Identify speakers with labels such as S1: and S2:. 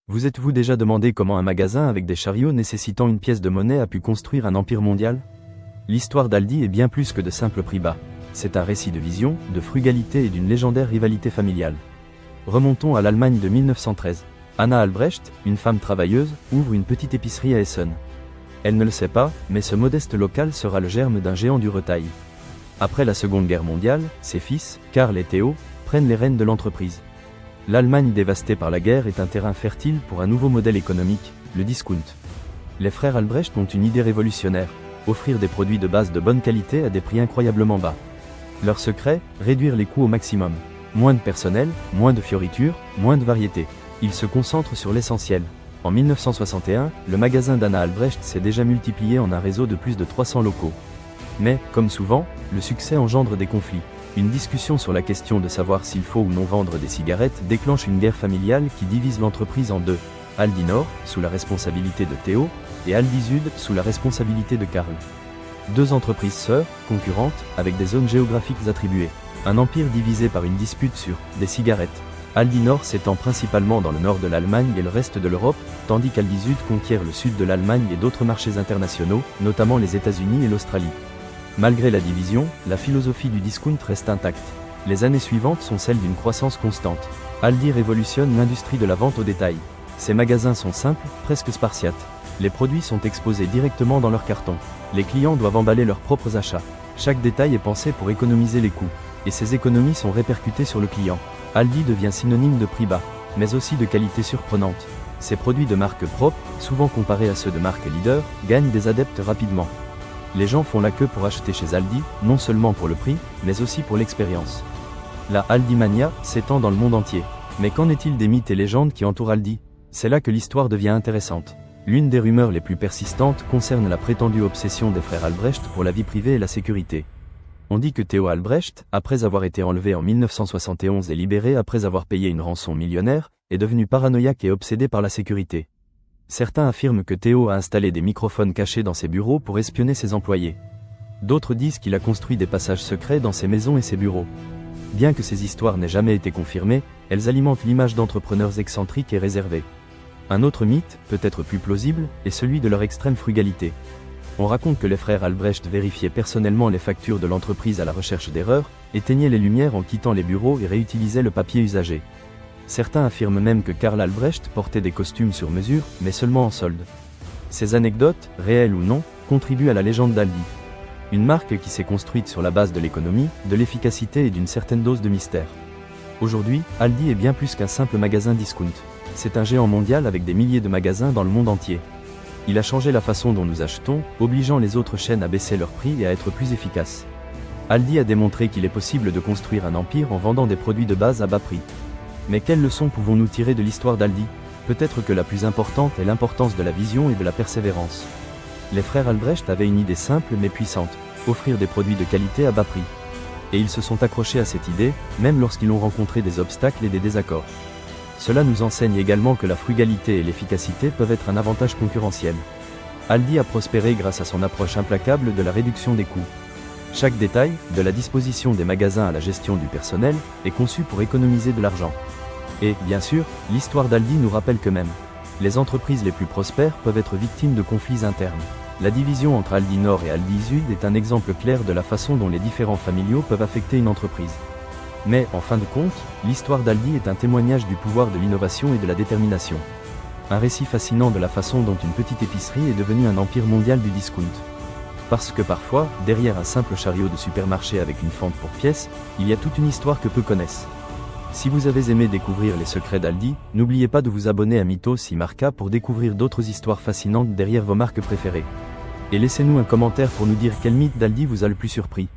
S1: Vous êtes-vous déjà demandé comment un magasin avec des chariots nécessitant une pièce de monnaie a pu construire un empire mondial? L'histoire d'Aldi est bien plus que de simples prix bas. C'est un récit de vision, de frugalité et d'une légendaire rivalité familiale. Remontons à l'Allemagne de 1913. Anna Albrecht, une femme travailleuse, ouvre une petite épicerie à Essen. Elle ne le sait pas, mais ce modeste local sera le germe d'un géant du retail. Après la Seconde Guerre mondiale, ses fils, Karl et Theo, prennent les rênes de l'entreprise. L'Allemagne dévastée par la guerre est un terrain fertile pour un nouveau modèle économique, le discount. Les frères Albrecht ont une idée révolutionnaire, offrir des produits de base de bonne qualité à des prix incroyablement bas. Leur secret, réduire les coûts au maximum. Moins de personnel, moins de fioritures, moins de variété. Ils se concentrent sur l'essentiel. En 1961, le magasin d'Anna Albrecht s'est déjà multiplié en un réseau de plus de 300 locaux. Mais, comme souvent, le succès engendre des conflits. Une discussion sur la question de savoir s'il faut ou non vendre des cigarettes déclenche une guerre familiale qui divise l'entreprise en deux. Aldi Nord, sous la responsabilité de Theo, et Aldi Süd, sous la responsabilité de Karl. Deux entreprises sœurs, concurrentes, avec des zones géographiques attribuées. Un empire divisé par une dispute sur des cigarettes. Aldi Nord s'étend principalement dans le nord de l'Allemagne et le reste de l'Europe, tandis qu'Aldi Süd conquiert le sud de l'Allemagne et d'autres marchés internationaux, notamment les États-Unis et l'Australie. Malgré la division, la philosophie du discount reste intacte. Les années suivantes sont celles d'une croissance constante. Aldi révolutionne l'industrie de la vente au détail. Ses magasins sont simples, presque spartiates. Les produits sont exposés directement dans leur carton. Les clients doivent emballer leurs propres achats. Chaque détail est pensé pour économiser les coûts. Et ces économies sont répercutées sur le client. Aldi devient synonyme de prix bas, mais aussi de qualité surprenante. Ses produits de marque propre, souvent comparés à ceux de marque leader, gagnent des adeptes rapidement. Les gens font la queue pour acheter chez Aldi, non seulement pour le prix, mais aussi pour l'expérience. La Aldi Mania s'étend dans le monde entier. Mais qu'en est-il des mythes et légendes qui entourent Aldi? C'est là que l'histoire devient intéressante. L'une des rumeurs les plus persistantes concerne la prétendue obsession des frères Albrecht pour la vie privée et la sécurité. On dit que Theo Albrecht, après avoir été enlevé en 1971 et libéré après avoir payé une rançon millionnaire, est devenu paranoïaque et obsédé par la sécurité. Certains affirment que Theo a installé des microphones cachés dans ses bureaux pour espionner ses employés. D'autres disent qu'il a construit des passages secrets dans ses maisons et ses bureaux. Bien que ces histoires n'aient jamais été confirmées, elles alimentent l'image d'entrepreneurs excentriques et réservés. Un autre mythe, peut-être plus plausible, est celui de leur extrême frugalité. On raconte que les frères Albrecht vérifiaient personnellement les factures de l'entreprise à la recherche d'erreurs, éteignaient les lumières en quittant les bureaux et réutilisaient le papier usagé. Certains affirment même que Karl Albrecht portait des costumes sur mesure, mais seulement en solde. Ces anecdotes, réelles ou non, contribuent à la légende d'Aldi. Une marque qui s'est construite sur la base de l'économie, de l'efficacité et d'une certaine dose de mystère. Aujourd'hui, Aldi est bien plus qu'un simple magasin discount. C'est un géant mondial avec des milliers de magasins dans le monde entier. Il a changé la façon dont nous achetons, obligeant les autres chaînes à baisser leurs prix et à être plus efficaces. Aldi a démontré qu'il est possible de construire un empire en vendant des produits de base à bas prix. Mais quelles leçons pouvons-nous tirer de l'histoire d'Aldi? Peut-être que la plus importante est l'importance de la vision et de la persévérance. Les frères Albrecht avaient une idée simple mais puissante, offrir des produits de qualité à bas prix. Et ils se sont accrochés à cette idée, même lorsqu'ils ont rencontré des obstacles et des désaccords. Cela nous enseigne également que la frugalité et l'efficacité peuvent être un avantage concurrentiel. Aldi a prospéré grâce à son approche implacable de la réduction des coûts. Chaque détail, de la disposition des magasins à la gestion du personnel, est conçu pour économiser de l'argent. Et, bien sûr, l'histoire d'Aldi nous rappelle que même les entreprises les plus prospères peuvent être victimes de conflits internes. La division entre Aldi Nord et Aldi Süd est un exemple clair de la façon dont les différents familiaux peuvent affecter une entreprise. Mais, en fin de compte, l'histoire d'Aldi est un témoignage du pouvoir de l'innovation et de la détermination. Un récit fascinant de la façon dont une petite épicerie est devenue un empire mondial du discount. Parce que parfois, derrière un simple chariot de supermarché avec une fente pour pièces, il y a toute une histoire que peu connaissent. Si vous avez aimé découvrir les secrets d'Aldi, n'oubliez pas de vous abonner à Mythos et Marca pour découvrir d'autres histoires fascinantes derrière vos marques préférées. Et laissez-nous un commentaire pour nous dire quel mythe d'Aldi vous a le plus surpris.